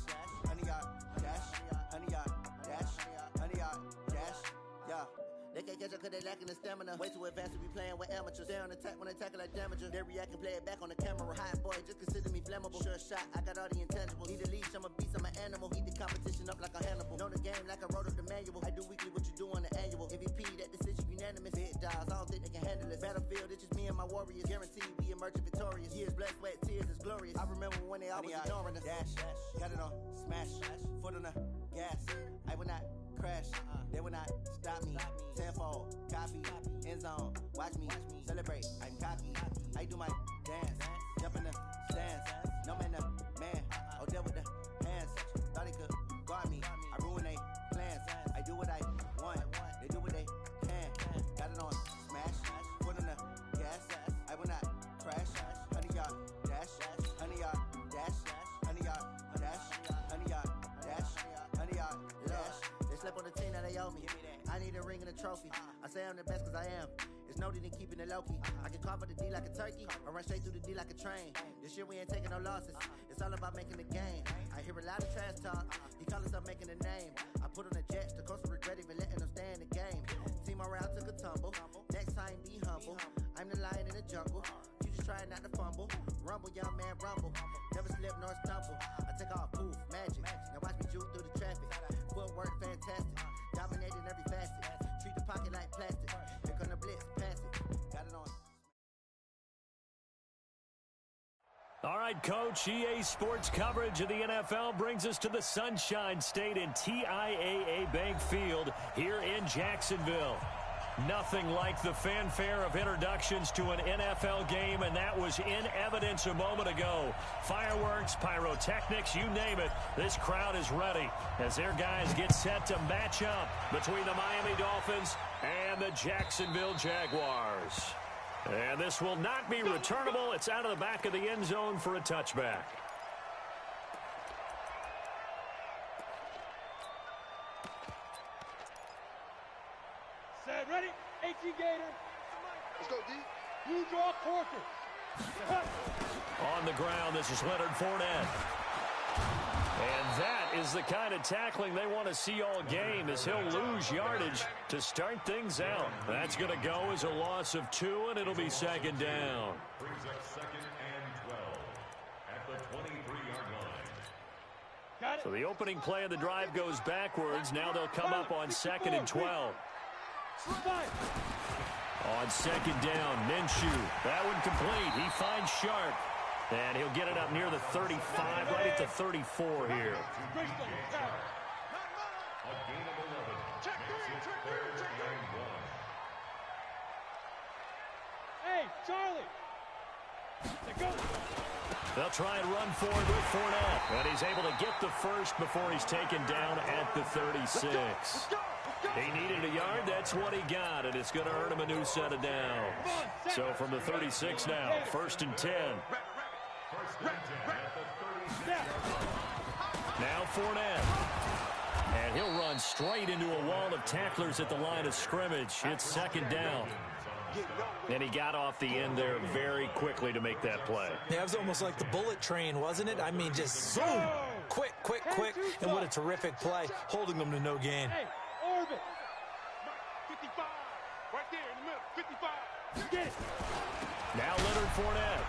dash, 100-yard dash, 100-yard dash, 100-yard dash, yeah. They can't catch up cause they lacking the stamina. Way too advanced to be playing with amateurs. Stay on attack when they tackle like damager. They react and play it back on the camera. Hot boy, just consider me flammable. Sure shot, I got all the intangibles. Need a leash, I'm a beast, I'm an animal. Heat the competition up like a Hannibal. Know the game like I wrote up the manual. I do weekly what you do on the annual. MVP, that decision unanimous. Big dogs, I don't think they can handle it. Battlefield, it's just me and my warriors. Guaranteed we emerging victorious. Years, blood, sweat, tears, it's glorious. I remember when they always ignoring us. Dash, got it on, smash, foot on the gas. I will not crash, they will not stop me. Tenfold, copy, end zone, watch me celebrate. I'm cocky, I do my dance, jump in the stands. No man, the man, oh, deal with the hands. Thought he could guard me, I ruin they plans. I do what I want, they do what they can. Got it on smash, foot on the gas. I will not crash, 100-yard dash, 100-yard dash, 100-yard dash, 100-yard dash, 100-yard dash. They slept on the team, now they owe me. I need a ring and a trophy. I say I'm the best cause I am. It's no need in keeping it low-key. I can carve up the D like a turkey, or run straight through the D like a train. This year we ain't taking no losses. It's all about making the game. I hear a lot of trash talk. He call us up making a name. I put on the Jets, the coach will regret even letting them stay in the game. Team morale took a tumble. Next time be humble. I'm the lion in the jungle. You just trying not to fumble. Rumble, young man, rumble. Never slip nor stumble. I take off, poof, magic. Now watch me juke through the traffic. Footwork fantastic. Dominating every facet. Treat the pocket like plastic. Here come the blitz, pass it. Got it on. All right, Coach, EA Sports coverage of the NFL brings us to the Sunshine State in TIAA Bank Field here in Jacksonville. Nothing like the fanfare of introductions to an NFL game, and that was in evidence a moment ago. Fireworks, pyrotechnics, you name it. This crowd is ready as their guys get set to match up between the Miami Dolphins and the Jacksonville Jaguars. And this will not be returnable. It's out of the back of the end zone for a touchback. Set, ready? 18 Gator. Let's go, D. You draw Corker. On the ground, this is Leonard Fournette. And that is the kind of tackling they want to see all game, as he'll lose yardage to start things out. That's going to go as a loss of 2, and it'll be second down. Brings up 2nd and 12 at the 23-yard line. Got it. So the opening play of the drive goes backwards. Now they'll come up on 2nd and 12. On 2nd down, Minshew. That one complete. He finds Sharp. And he'll get it up near the 35, right at the 34 here. A gain of 11. Check 3, check 3, check 3. And 1. Hey, Charlie. Let's go. They'll try and run forward with Fournette. And he's able to get the first before he's taken down at the 36. He needed a yard. That's what he got, and it's going to earn him a new set of downs. So from the 36 now, 1st and 10. First and 10 at the 36. Now Fournette. And he'll run straight into a wall of tacklers at the line of scrimmage. It's 2nd down. And he got off the end there very quickly to make that play. Yeah, it was almost like the bullet train, wasn't it? I mean, just zoom! Quick, quick, quick. And what a terrific play, holding them to no gain. Hey, orbit. 55. Right there in the middle. 55. Get it. Now Leonard Fournette.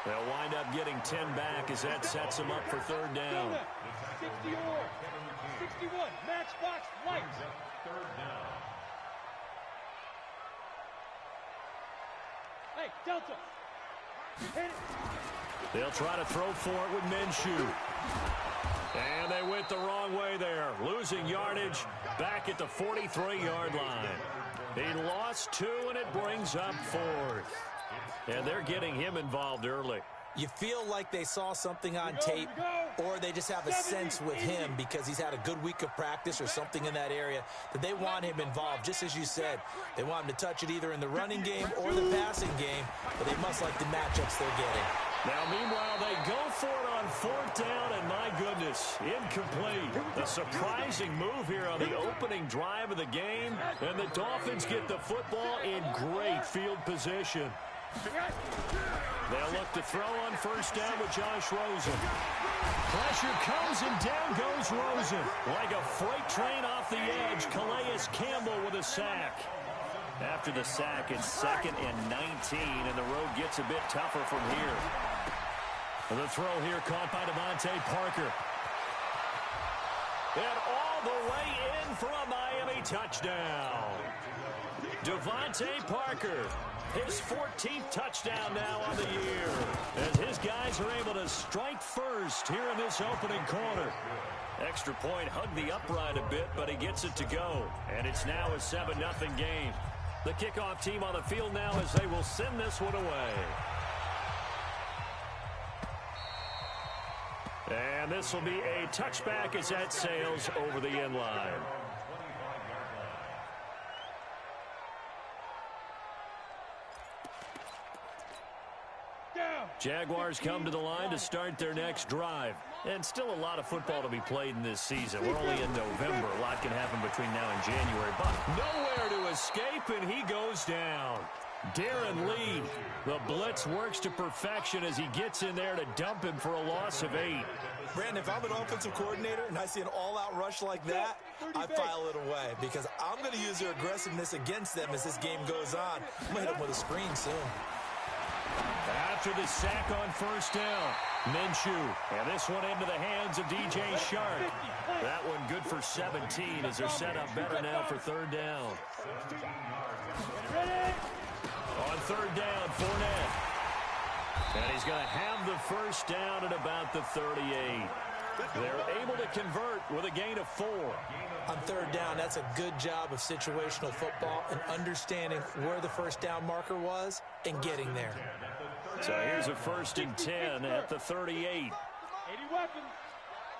They'll wind up getting 10 back as that sets them up for 3rd down. 60 or 61. Matchbox light. 3rd down. Hey, Delta. Hit it. They'll try to throw for it with Minshew. And they went the wrong way there, losing yardage back at the 43-yard line. He lost 2, and it brings up 4th. And they're getting him involved early. You feel like they saw something on tape, or they just have a sense with him because he's had a good week of practice or something in that area that they want him involved. Just as you said, they want him to touch it either in the running game or the passing game, but they must like the matchups they're getting. Now, meanwhile, they go for it on 4th down, and my goodness, incomplete. A surprising move here on the opening drive of the game, and the Dolphins get the football in great field position. They'll look to throw on first down with Josh Rosen. Pressure comes and down goes Rosen. Like a freight train off the edge, Calais Campbell with a sack. After the sack, it's 2nd and 19, and the road gets a bit tougher from here. The throw here caught by Devontae Parker. And all the way in for a Miami touchdown. Devontae Parker, his 14th touchdown now on the year, as his guys are able to strike first here in this opening quarter. Extra point hugged the upright a bit, but he gets it to go. And it's now a 7-0 game. The kickoff team on the field now as they will send this one away. And this will be a touchback as that sails over the end line. Jaguars come to the line to start their next drive. And still a lot of football to be played in this season. We're only in November. A lot can happen between now and January. But nowhere to escape, and he goes down. Darren Lee, the blitz works to perfection as he gets in there to dump him for a loss of 8. Brandon, if I'm an offensive coordinator and I see an all-out rush like that, I file it away because I'm going to use their aggressiveness against them as this game goes on. I'm going to hit them with a screen soon. After the sack on first down, Minshew. And this one into the hands of DJ Shark. That one good for 17 as they're set up better now for 3rd down. On 3rd down, Fournette. And he's going to have the first down at about the 38. They're able to convert with a gain of 4. On 3rd down, that's a good job of situational football and understanding where the first down marker was and getting there. So here's a 1st and 10 at the 38. 80 weapons.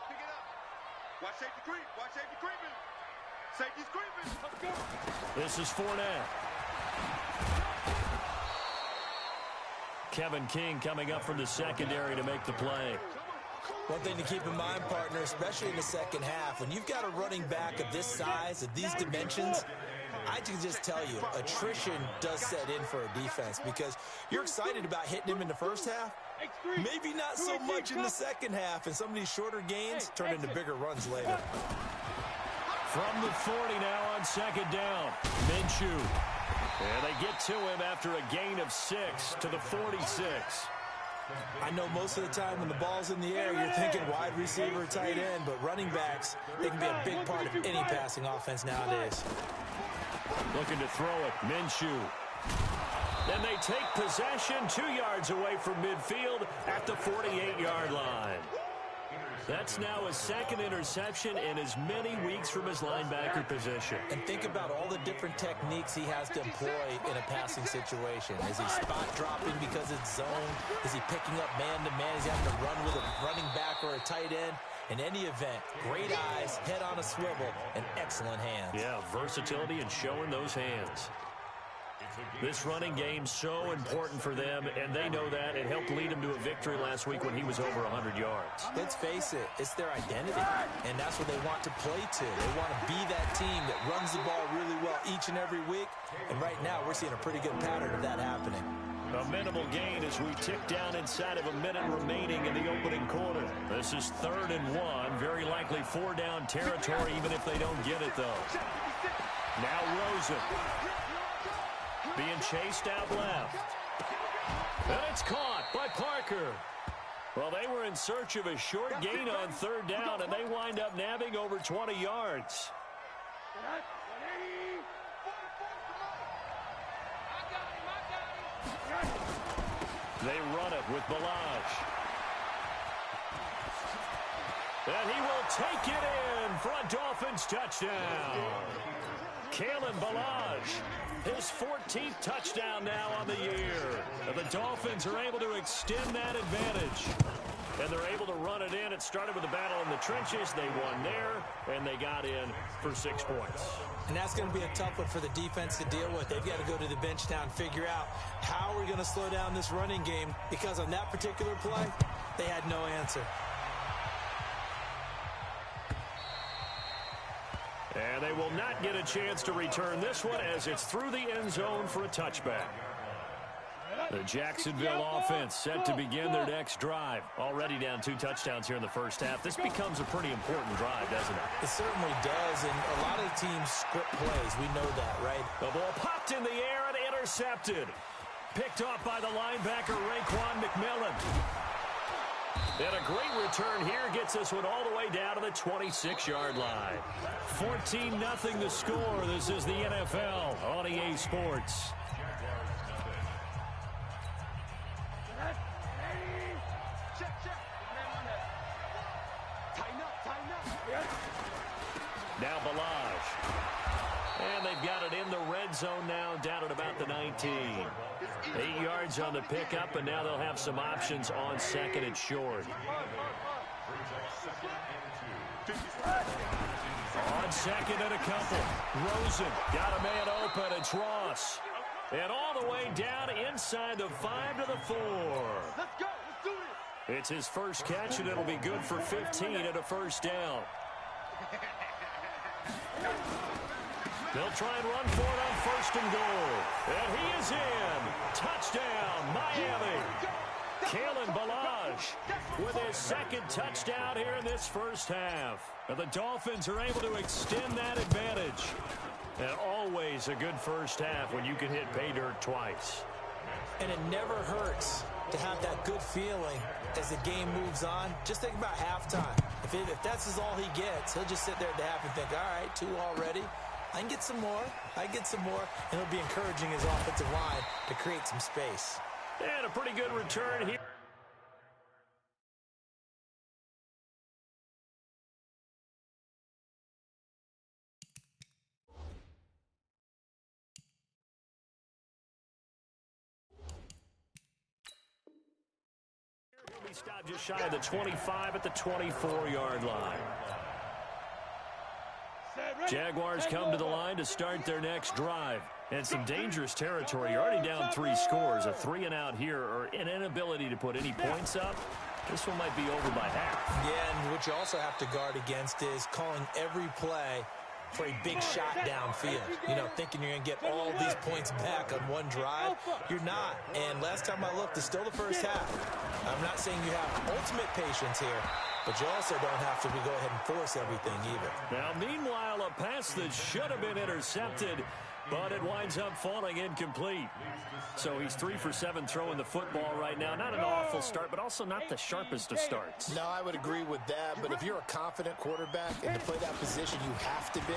Pick it up. Watch safety creep. Watch safety creeping. Safety's creeping. Let's go. This is Fournette. Kevin King coming up from the secondary to make the play. One thing to keep in mind, partner, especially in the second half, when you've got a running back of this size, of these dimensions, I can just tell you, attrition does set in for a defense because you're excited about hitting him in the first half, maybe not so much in the second half, and some of these shorter gains turn into bigger runs later. From the 40 now on 2nd down, Minshew. And they get to him after a gain of 6 to the 46. I know most of the time when the ball's in the air, you're thinking wide receiver, tight end, but running backs, they can be a big part of any passing offense nowadays. Looking to throw it, Minshew. Then they take possession 2 yards away from midfield at the 48-yard line. That's now his 2nd interception in as many weeks from his linebacker position. And think about all the different techniques he has to employ in a passing situation. Is he spot dropping because it's zone? Is he picking up man-to-man? Is he having to run with a running back or a tight end? In any event, great eyes, head on a swivel, and excellent hands. Yeah, versatility and showing those hands. This running game's so important for them, and they know that. It helped lead them to a victory last week when he was over 100 yards. Let's face it, it's their identity, and that's what they want to play to. They want to be that team that runs the ball really well each and every week, and right now we're seeing a pretty good pattern of that happening. A minimal gain as we tick down inside of a minute remaining in the opening quarter. This is 3rd and 1, very likely 4-down territory even if they don't get it, though. Now Rosen. Being chased out left. And it's caught by Parker. Well, they were in search of a short gain on 3rd down, and they wind up nabbing over 20 yards. They run it with Balaj. And he will take it in for a Dolphins touchdown. Kalen Balaj, his 14th touchdown now on the year. And the Dolphins are able to extend that advantage. And they're able to run it in. It started with a battle in the trenches. They won there, and they got in for 6 points. And that's going to be a tough one for the defense to deal with. They've got to go to the bench now and figure out how we're going to slow down this running game, because on that particular play, they had no answer. And they will not get a chance to return this one as it's through the end zone for a touchback. The Jacksonville offense set to begin their next drive. Already down 2 touchdowns here in the first half. This becomes a pretty important drive, doesn't it? It certainly does, and a lot of teams script plays. We know that, right? The ball popped in the air and intercepted. Picked off by the linebacker, Raekwon McMillan. And a great return here gets this one all the way down to the 26-yard line. 14-0 the score. This is the NFL on EA Sports. Now Balaj. And they've got it in the red zone now, down at about the 19. 8 yards on the pickup, and now they'll have some options on second and short. On second and a couple. Rosen got a man open. It's Ross. And all the way down inside the 5 to the 4. Let's go. Let's do it. It's his first catch, and it'll be good for 15 and a first down. They'll try and run for it on first and goal. And he is in. Touchdown, Miami. Kalen Balaj with his second touchdown here in this first half. And the Dolphins are able to extend that advantage. And always a good first half when you can hit pay dirt twice. And it never hurts to have that good feeling as the game moves on. Just think about halftime. If that's all he gets, he'll just sit there at the half and think, all right, 2 already. I can get some more. I get some more. And he'll be encouraging his offensive line to create some space. And a pretty good return here. He'll be stopped just shy of the 25 at the 24-yard line. Jaguars come to the line to start their next drive. And some dangerous territory. You're already down 3 scores. A 3 and out here, or an inability to put any points up. This one might be over by half. Yeah, and what you also have to guard against is calling every play for a big shot downfield. You know, thinking you're going to get all these points back on one drive. You're not. And last time I looked, it's still the first half. I'm not saying you have ultimate patience here, but you also don't have to go ahead and force everything either. Now, meanwhile, a pass that should have been intercepted, but it winds up falling incomplete. So he's 3 for 7 throwing the football right now. Not an awful start, but also not the sharpest of starts. No, I would agree with that. But if you're a confident quarterback and to play that position, you have to be.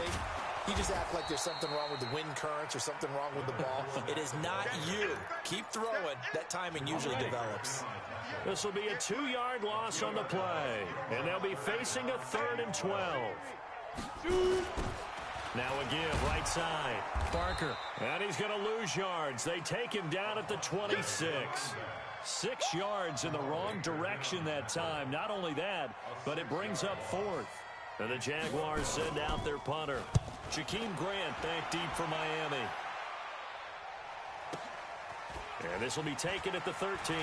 You just act like there's something wrong with the wind currents or something wrong with the ball. It is not you. Keep throwing. That timing usually develops. This will be a 2-yard loss on the play. And they'll be facing a 3rd and 12. Now again, right side. Barker. And he's going to lose yards. They take him down at the 26. 6 yards in the wrong direction that time. Not only that, but it brings up 4th. And the Jaguars send out their punter. Jakeem Grant back deep for Miami. And this will be taken at the 13.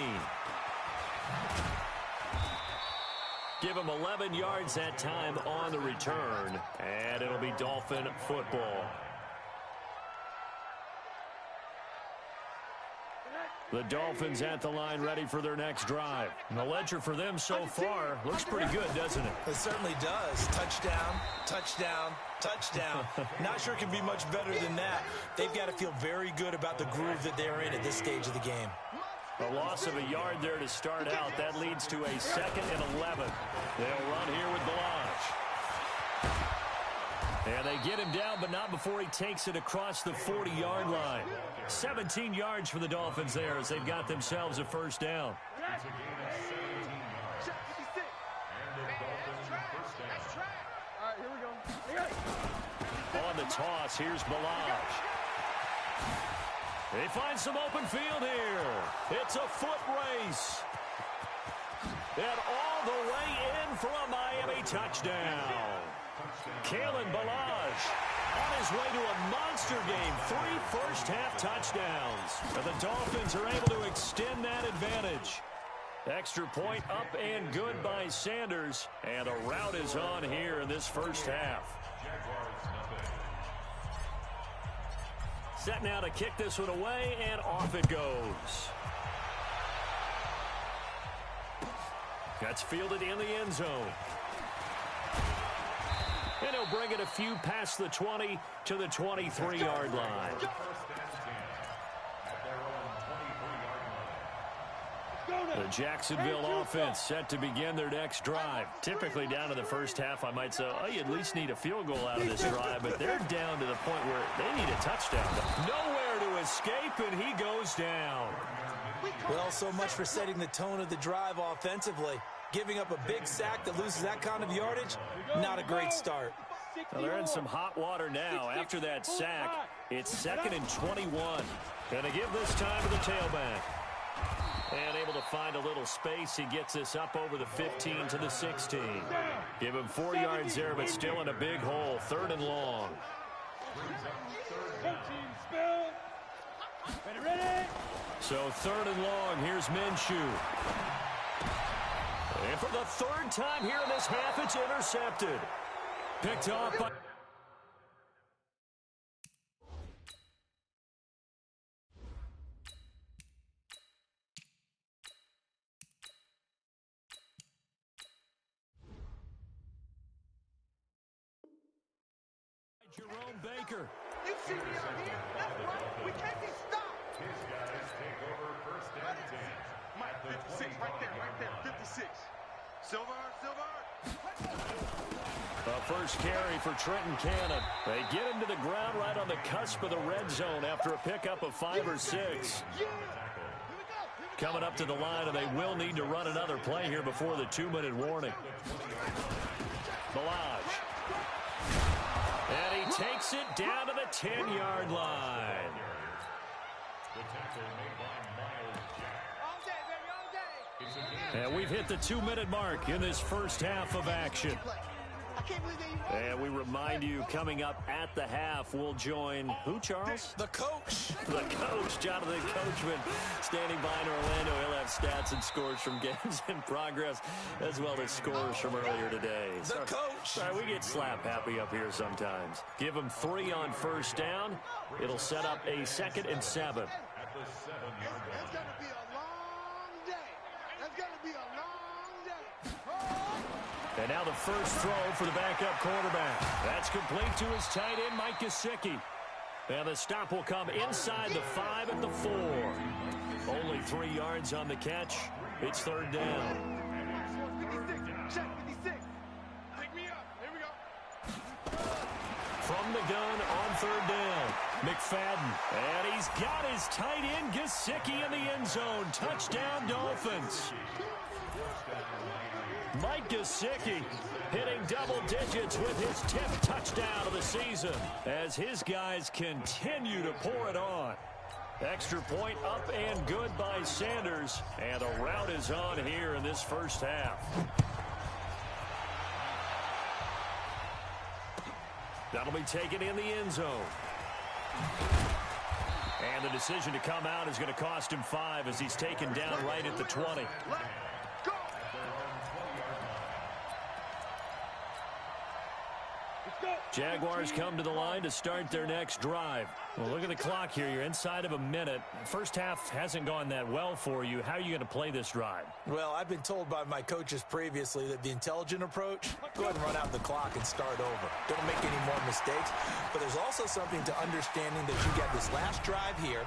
Give him 11 yards that time on the return. And it'll be Dolphin football. The Dolphins at the line ready for their next drive. And the ledger for them so far looks pretty good, doesn't it? It certainly does. Touchdown, touchdown, touchdown. Not sure it can be much better than that. They've got to feel very good about the groove that they're in at this stage of the game. A loss of a yard there to start out. That leads to a 2nd and 11. They'll run here with Balaj. And they get him down, but not before he takes it across the 40-yard line. 17 yards for the Dolphins there as they've got themselves a first down. On the toss, here's Balaj. They find some open field here. It's a foot race. And all the way in for a Miami touchdown. Kalen Balaj on his way to a monster game. 3 first-half touchdowns. And the Dolphins are able to extend that advantage. Extra point up and good by Sanders. And a rout is on here in this first half. Set now to kick this one away, and off it goes. That's fielded in the end zone. And he'll bring it a few past the 20 to the 23-yard line. The Jacksonville offense set to begin their next drive. Typically down to the first half, I might say, oh, you at least need a field goal out of this drive, but they're down to the point where they need a touchdown. Nowhere to escape, and he goes down. Well, so much for setting the tone of the drive offensively. Giving up a big sack that loses that kind of yardage, not a great start. Well, they're in some hot water now. After that sack, it's 2nd and 21. And they give this time to the tailback. And able to find a little space. He gets this up over the 15 to the 16. Give him 4 yards there, but still in a big hole. 3rd and long. So 3rd and long. Here's Minshew. And for the 3rd time here in this half, it's intercepted. Picked off by... Jerome Baker. You see me out here? That's right. We can't be stopped. His guys take over 1st and 10. Mike, 56, right there, 56. Silver. The first carry for Trenton Cannon. They get him to the ground right on the cusp of the red zone after a pickup of 5 or 6. Coming up to the line, and they will need to run another play here before the 2-minute warning. Balaj. And he takes it down to the 10-yard line. The tackle made by Miles Jack. All day, baby, all day. And we've hit the 2-minute mark in this first half of action. And we remind you, coming up at the half, we'll join who, Charles? The coach. The coach, Jonathan Coachman, standing by in Orlando. He'll have stats and scores from games in progress, as well as scores from earlier today. The coach. Sorry, we get slap happy up here sometimes. Give him 3 on 1st down. It'll set up a 2nd and 7. At the 7-yard line. It's going to be a long day. It's going to be a long day. And now the first throw for the backup quarterback. That's complete to his tight end, Mike Gesicki. And the stop will come inside the 5 at the 4. Only 3 yards on the catch. It's 3rd down. 56, check 56. Pick me up. Here we go. From the gun on 3rd down, McFadden. And he's got his tight end, Gesicki, in the end zone. Touchdown, Dolphins. Mike Gesicki hitting double digits with his 10th touchdown of the season as his guys continue to pour it on. Extra point up and good by Sanders, and the rout is on here in this first half. That'll be taken in the end zone. And the decision to come out is going to cost him 5 as he's taken down right at the 20. Jaguars come to the line to start their next drive. Well, look at the clock here. You're inside of a minute. First half hasn't gone that well for you. How are you going to play this drive? Well, I've been told by my coaches previously that the intelligent approach, go ahead and run out the clock and start over. Don't make any more mistakes. But there's also something to understanding that you get this last drive here.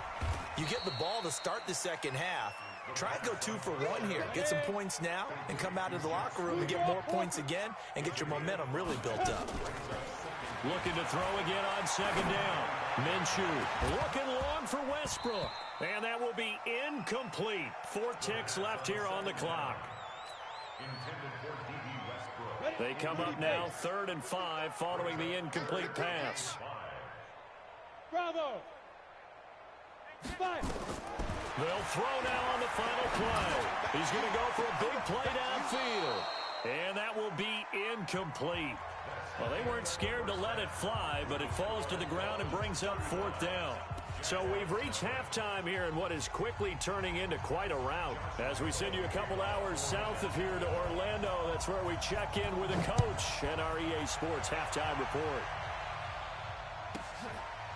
You get the ball to start the second half. Try and go 2 for 1 here. Get some points now and come out of the locker room and get more points again and get your momentum really built up. Looking to throw again on 2nd down. Minshew looking long for Westbrook. And that will be incomplete. 4 ticks left here on the clock. They come up now 3rd and 5 following the incomplete pass. Bravo. 5. They'll throw now on the final play. He's going to go for a big play downfield. And that will be incomplete. Well, they weren't scared to let it fly, but it falls to the ground and brings up 4th down. So we've reached halftime here in what is quickly turning into quite a rout. As we send you a couple hours south of here to Orlando, that's where we check in with the coach and our EA Sports halftime report.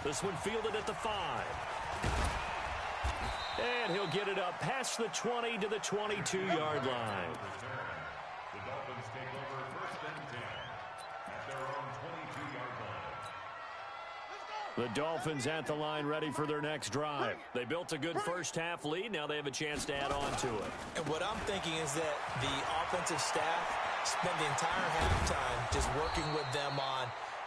This one fielded at the 5. And he'll get it up past the 20 to the 22-yard line. The Dolphins take over 1st and 10 at their own 22-yard line. The Dolphins at the line ready for their next drive. They built a good first-half lead. Now they have a chance to add on to it. And what I'm thinking is that the offensive staff spent the entire halftime just working with them on,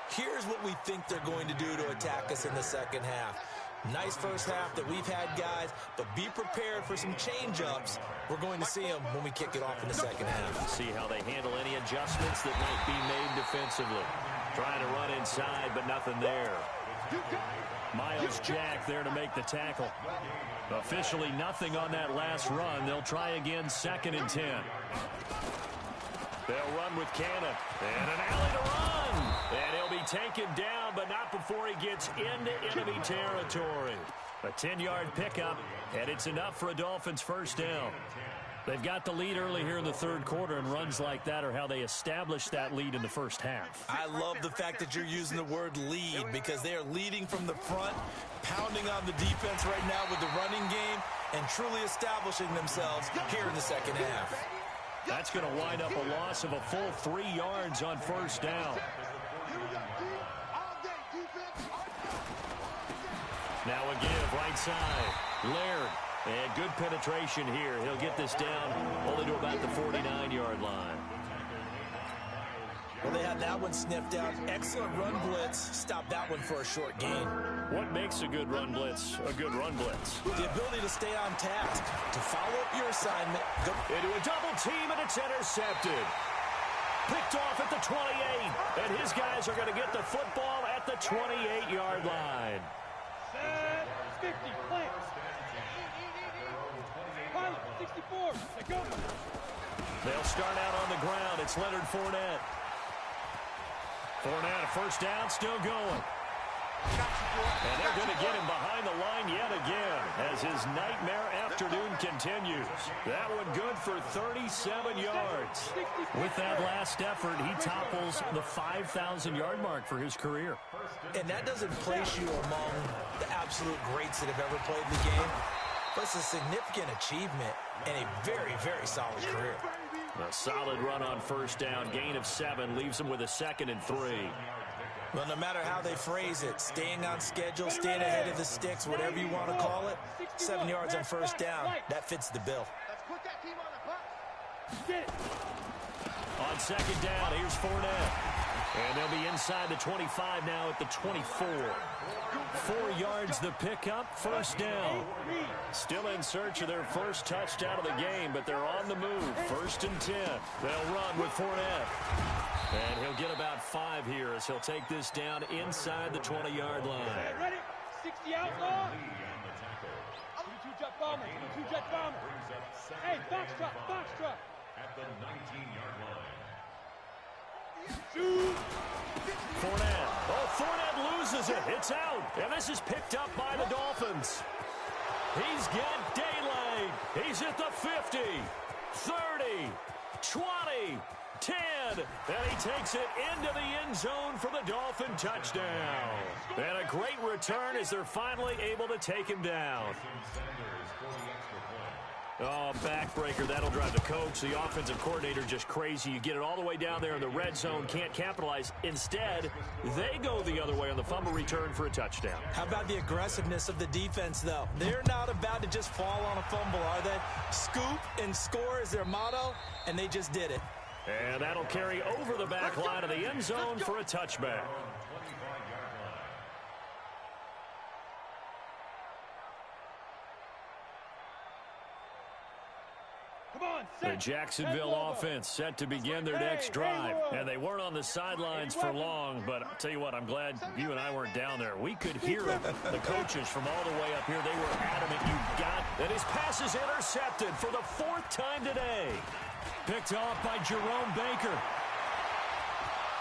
here's what we think they're going to do to attack us in the second half. Nice first half that we've had, guys, but be prepared for some change-ups. We're going to see them when we kick it off in the second half. See how they handle any adjustments that might be made defensively. Trying to run inside, but nothing there. Miles Jack there to make the tackle. Officially nothing on that last run. They'll try again, 2nd and 10. They'll run with Cannon. And an alley to run. And he'll be taken down, but not before he gets into enemy territory. A 10-yard pickup, and it's enough for a Dolphins first down. They've got the lead early here in the third quarter, and runs like that are how they establish that lead in the first half. I love the fact that you're using the word lead because they are leading from the front, pounding on the defense right now with the running game, and truly establishing themselves here in the second half. That's going to wind up a loss of a full 3 yards on first down. Now a give, right side. Laird. And good penetration here. He'll get this down only to about the 49-yard line. Well, they had that one sniffed out. Excellent run blitz. Stop that one for a short gain. What makes a good run blitz a good run blitz? The ability to stay on task, to follow up your assignment. Go into a double team, and it's intercepted. Picked off at the 28. And his guys are going to get the football at the 28-yard line. 50, play. 64, go. They'll start out on the ground. It's Leonard Fournette. Fournette, a first down, still going. And they're going to get him behind the line yet again as his nightmare afternoon continues. That one good for 37 yards. With that last effort, he topples the 5,000-yard mark for his career. And that doesn't place you among the absolute greats that have ever played the game. But it's a significant achievement and a very, very solid career. A solid run on first down. Gain of 7 leaves them with a 2nd and 3. Well, no matter how they phrase it, staying on schedule, staying ahead of the sticks, whatever you want to call it, 7 yards on first down, that fits the bill. On second down, here's Fournette. And they'll be inside the 25 now at the 24. 4 yards the pickup, first down. Still in search of their first touchdown of the game, but they're on the move. 1st and 10. They'll run with Fournette. And he'll get about 5 here as he'll take this down inside the 20-yard line. Ready? 60 outlaw. 2-2 jet bomber. 2-2 jet bomber. Hey, box truck, box truck. At the 19-yard line. Fournette. Oh, Fournette loses it. It's out. And this is picked up by the Dolphins. He's got daylight. He's at the 50, 30, 20, 10. And he takes it into the end zone for the Dolphin touchdown. And a great return as they're finally able to take him down. Oh, backbreaker. That'll drive the coach, the offensive coordinator, just crazy. You get it all the way down there in the red zone, can't capitalize. Instead, they go the other way on the fumble return for a touchdown. How about the aggressiveness of the defense, though? They're not about to just fall on a fumble, are they? Scoop and score is their motto, and they just did it. And that'll carry over the back line of the end zone for a touchback. The Jacksonville offense set to begin their next drive. And they weren't on the sidelines for long, but I'll tell you what, I'm glad you and I weren't down there. We could hear the coaches from all the way up here. They were adamant. You got it. And his pass is intercepted for the 4th time today. Picked off by Jerome Baker.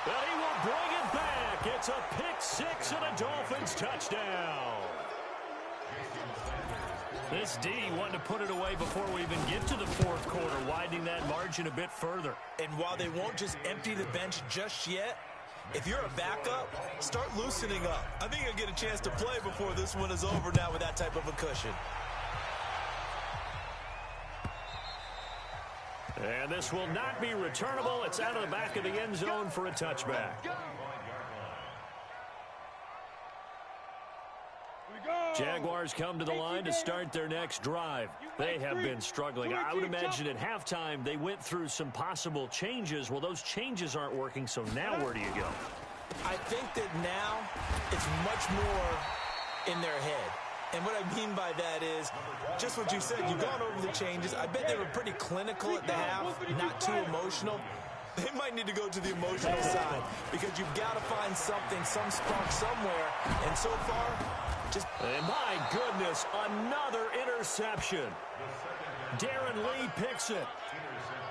And he will bring it back. It's a pick 6 and a Dolphins touchdown. This D wanted to put it away before we even get to the 4th quarter, widening that margin a bit further. And while they won't just empty the bench just yet, if you're a backup, start loosening up. I think you'll get a chance to play before this one is over now with that type of a cushion. And this will not be returnable. It's out of the back of the end zone for a touchback. Jaguars come to the line to start their next drive. They have been struggling. I would imagine at halftime they went through some possible changes. Well, those changes aren't working, so now where do you go? I think that now it's much more in their head. And what I mean by that is just what you said. You've gone over the changes. I bet they were pretty clinical at the half, not too emotional. They might need to go to the emotional side because you've got to find something, some spark somewhere. And so far, and my goodness, another interception. Darren Lee picks it.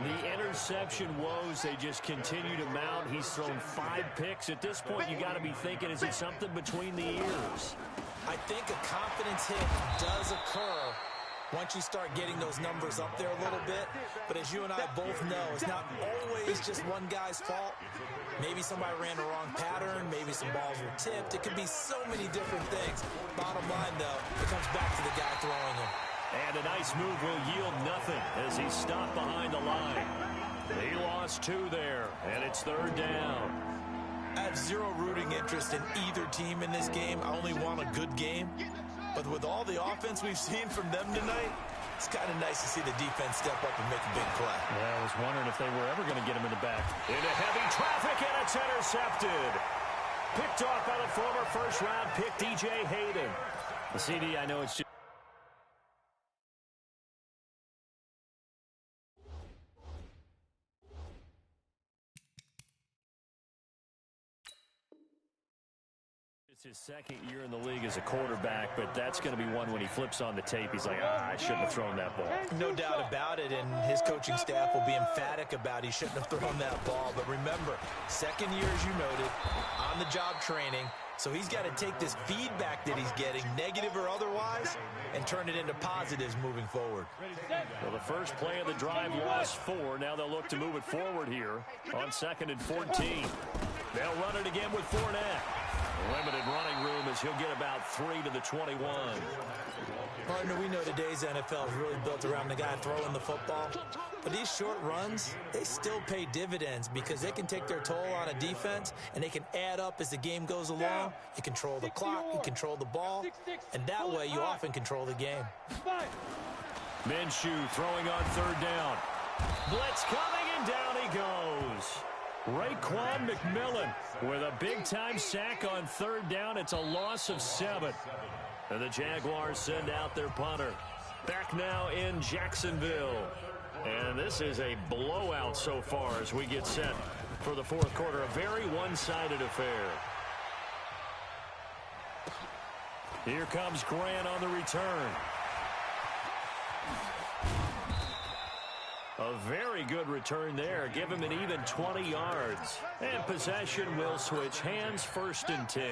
The interception woes, they just continue to mount. He's thrown 5 picks. At this point, you got to be thinking, is it something between the ears? I think a confidence hit does occur once you start getting those numbers up there a little bit. But as you and I both know, it's not always just one guy's fault. Maybe somebody ran the wrong pattern. Maybe some balls were tipped. It could be so many different things. Bottom line, though, it comes back to the guy throwing him. And a nice move will yield nothing as he's stopped behind the line. He lost 2 there, and it's 3rd down. I have zero rooting interest in either team in this game. I only want a good game. But with all the offense we've seen from them tonight, it's kind of nice to see the defense step up and make a big play. Yeah, I was wondering if they were ever going to get him in the back. Into heavy traffic, and it's intercepted. Picked off by the former first-round pick, DJ Hayden. The CD, I know it's just... It's his 2nd year in the league as a quarterback, but that's going to be one when he flips on the tape. He's like, I shouldn't have thrown that ball. No doubt about it, and his coaching staff will be emphatic about he shouldn't have thrown that ball. But remember, 2nd year, as you noted, on-the-job training, so he's got to take this feedback that he's getting, negative or otherwise, and turn it into positives moving forward. Well, the first play of the drive lost 4. Now they'll look to move it forward here on 2nd and 14. They'll run it again with Fournette. Limited running room as he'll get about 3 to the 21. Partner, we know today's NFL is really built around the guy throwing the football. But these short runs, they still pay dividends because they can take their toll on a defense and they can add up as the game goes along. You control the clock, you control the ball, and that way you often control the game. Minshew throwing on 3rd down. Blitz coming, and down he goes. Raekwon McMillan with a big-time sack on 3rd down. It's a loss of 7. And the Jaguars send out their punter. Back now in Jacksonville. And this is a blowout so far as we get set for the 4th quarter. A very one-sided affair. Here comes Grant on the return. A very good return there. Give him an even 20 yards. And possession will switch hands, 1st and 10.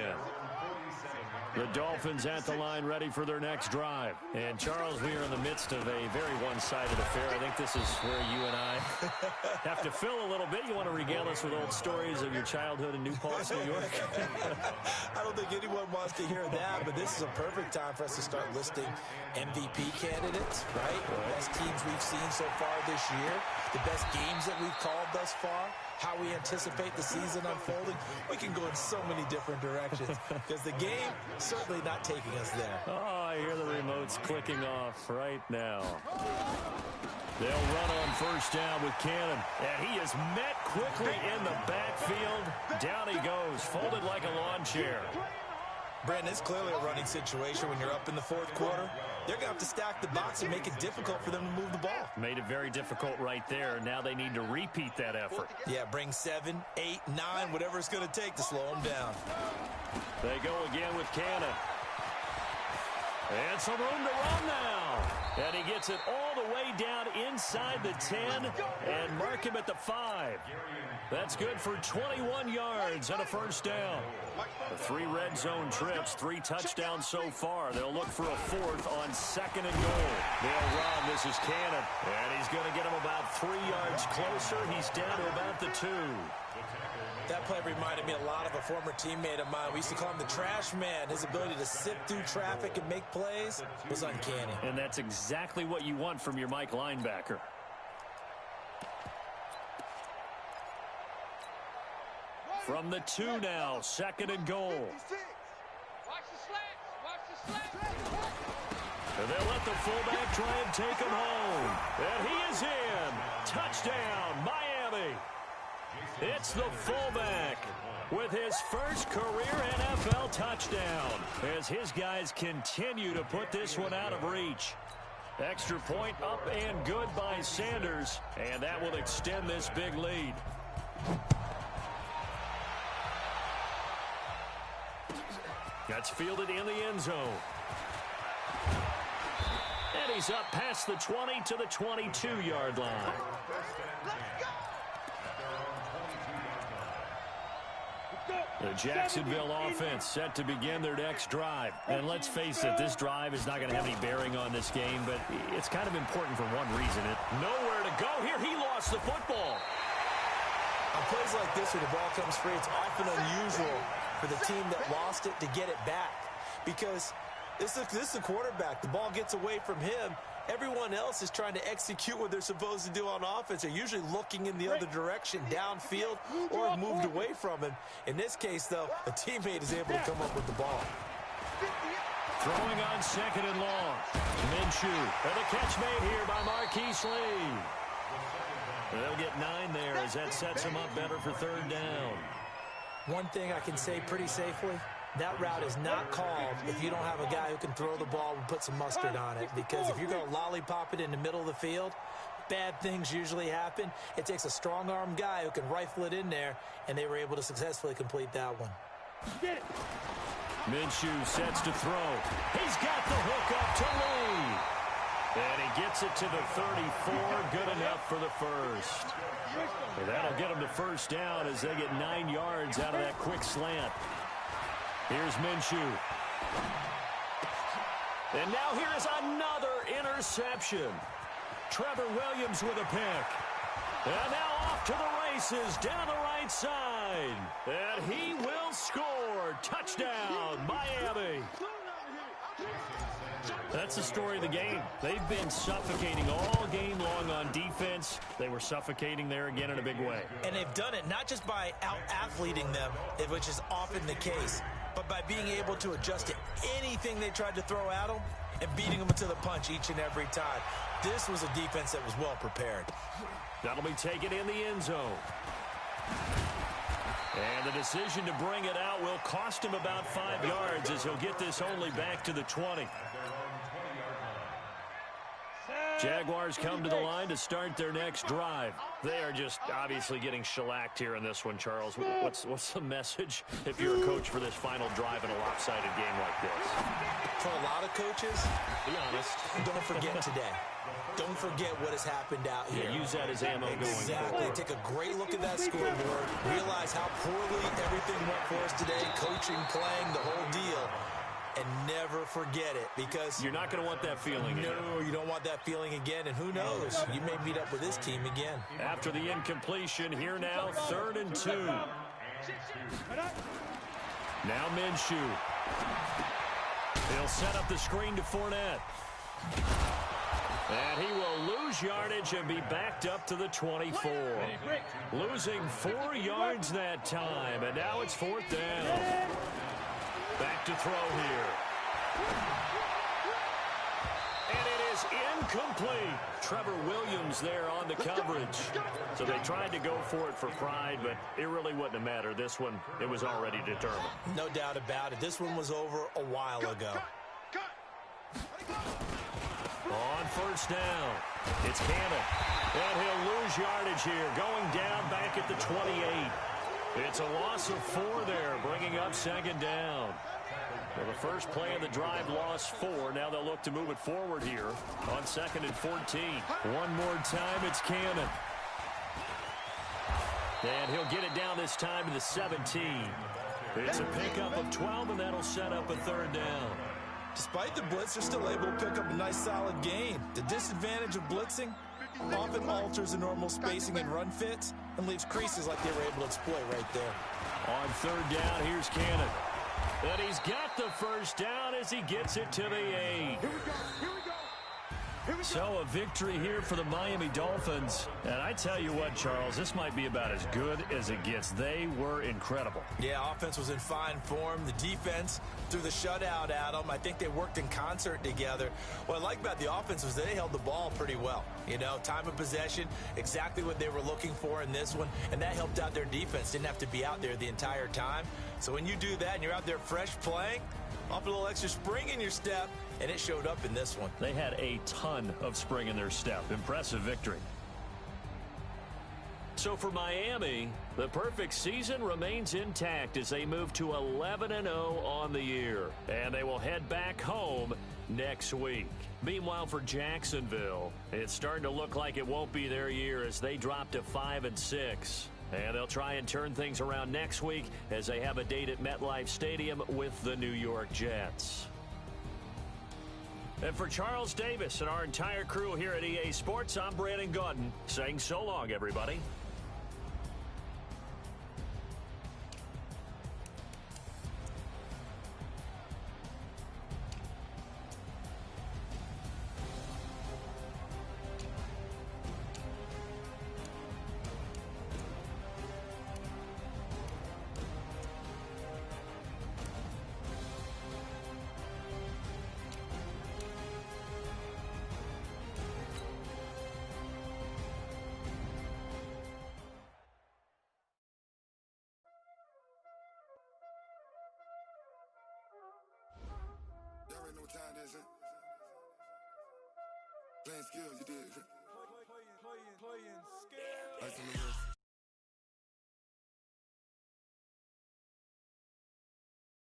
The Dolphins at the line ready for their next drive. And, Charles, we are in the midst of a very one-sided affair. I think this is where you and I have to fill a little bit. You want to regale us with old stories of your childhood in New Paltz, New York? I don't think anyone wants to hear that, but this is a perfect time for us to start listing MVP candidates, right? The best teams we've seen so far this year, the best games that we've called thus far, how we anticipate the season unfolding. We can go in so many different directions because the game certainly not taking us there. Oh, I hear the remotes clicking off right now. They'll run on 1st down with Cannon, and he is met quickly in the backfield. Down he goes, folded like a lawn chair. Brandon, it's clearly a running situation when you're up in the 4th quarter. They're going to have to stack the box and make it difficult for them to move the ball. Made it very difficult right there. Now they need to repeat that effort. Yeah, bring 7, 8, 9, whatever it's going to take to slow them down. They go again with Cannon. And some room to run now. And he gets it all the way down inside the 10 and mark him at the 5. That's good for 21 yards and a 1st down. The 3 red zone trips, 3 touchdowns so far. They'll look for a 4th on 2nd and goal. They'll run. This is Cannon. And he's going to get him about 3 yards closer. He's down to about the 2. That play reminded me a lot of a former teammate of mine. We used to call him the trash man. His ability to sift through traffic and make plays was uncanny. And that's exactly what you want from your Mike linebacker. From the 2 now, 2nd and goal. Watch the slats. Watch the slats. And they'll let the fullback try and take him home. And he is in. Touchdown, Miami. It's the fullback with his first career NFL touchdown as his guys continue to put this one out of reach. Extra point up and good by Sanders, and that will extend this big lead. That's fielded in the end zone. And he's up past the 20 to the 22-yard line. The Jacksonville offense set to begin their next drive. And let's face it, this drive is not going to have any bearing on this game, but it's kind of important for one reason. Nowhere to go here. He lost the football. On plays like this where the ball comes free, it's often unusual for the team that lost it to get it back. Because this is the quarterback. The ball gets away from him. Everyone else is trying to execute what they're supposed to do on offense. They're usually looking in the other direction, downfield, or moved away from him. In this case, though, a teammate is able to come up with the ball. Throwing on 2nd and long. Minshew. And the catch made here by Marquise Lee. They'll get 9 there as that sets them up better for 3rd down. One thing I can say pretty safely, that route is not called if you don't have a guy who can throw the ball and put some mustard on it. Because if you're going to lollipop it in the middle of the field, bad things usually happen. It takes a strong-arm guy who can rifle it in there, and they were able to successfully complete that one. Minshew sets to throw. He's got the hook up to Lee. And he gets it to the 34. Good enough for the first. And that'll get him to 1st down as they get 9 yards out of that quick slant. Here's Minshew. And now here is another interception. Trevor Williams with a pick. And now off to the races down the right side. And he will score. Touchdown, Miami. That's the story of the game. They've been suffocating all game long on defense. They were suffocating there again in a big way. And they've done it not just by out-athleting them, which is often the case, but by being able to adjust to anything they tried to throw at them and beating them to the punch each and every time. This was a defense that was well prepared. That'll be taken in the end zone. And the decision to bring it out will cost him about 5 yards as he'll get this only back to the 20. Jaguars come to the line to start their next drive. They are just obviously getting shellacked here in this one, Charles. What's the message if you're a coach for this final drive in a lopsided game like this? For a lot of coaches, be honest, don't forget today. Don't forget what has happened out here. Yeah, use that as ammo going forward. Exactly. Take a great look at that scoreboard. Realize how poorly everything went for us today. Coaching, playing, the whole deal. And never forget it, because you're not going to want that feeling again. No, you don't want that feeling again, and who knows? You may meet up with this team again. After the incompletion, here now, 3rd and 2. Now Minshew. He'll set up the screen to Fournette. And he will lose yardage and be backed up to the 24. Losing 4 yards that time, and now it's 4th down. Back to throw here. And it is incomplete. Trevor Williams there on the coverage. So they tried to go for it for pride, but it really wouldn't have mattered. This one, it was already determined. No doubt about it. This one was over a while ago. On 1st down, it's Cannon. And he'll lose yardage here, going down back at the 28. It's a loss of 4 there, bringing up 2nd down. Well, the first play of the drive lost 4. Now they'll look to move it forward here on 2nd and 14. One more time, it's Cannon. And he'll get it down this time to the 17. It's a pickup of 12, and that'll set up a 3rd down. Despite the blitz, they're still able to pick up a nice, solid gain. The disadvantage of blitzing often alters the normal spacing and run fits and leaves creases like they were able to exploit right there. On 3rd down, here's Cannon. And he's got the 1st down as he gets it to the 8. So a victory here for the Miami Dolphins. And I tell you what, Charles, this might be about as good as it gets. They were incredible. Yeah, offense was in fine form. The defense threw the shutout at them. I think they worked in concert together. What I like about the offense was they held the ball pretty well. You know, time of possession, exactly what they were looking for in this one. And that helped out their defense. Didn't have to be out there the entire time. So when you do that and you're out there fresh playing, off a little extra spring in your step, and it showed up in this one. They had a ton of spring in their step. Impressive victory. So for Miami, the perfect season remains intact as they move to 11-0 on the year. And they will head back home next week. Meanwhile, for Jacksonville, it's starting to look like it won't be their year as they drop to 5-6. And they'll try and turn things around next week as they have a date at MetLife Stadium with the New York Jets. And for Charles Davis and our entire crew here at EA Sports, I'm Brandon Gaudin saying so long, everybody. Y'all already know what time it is, huh? Playing skills, you did. Playing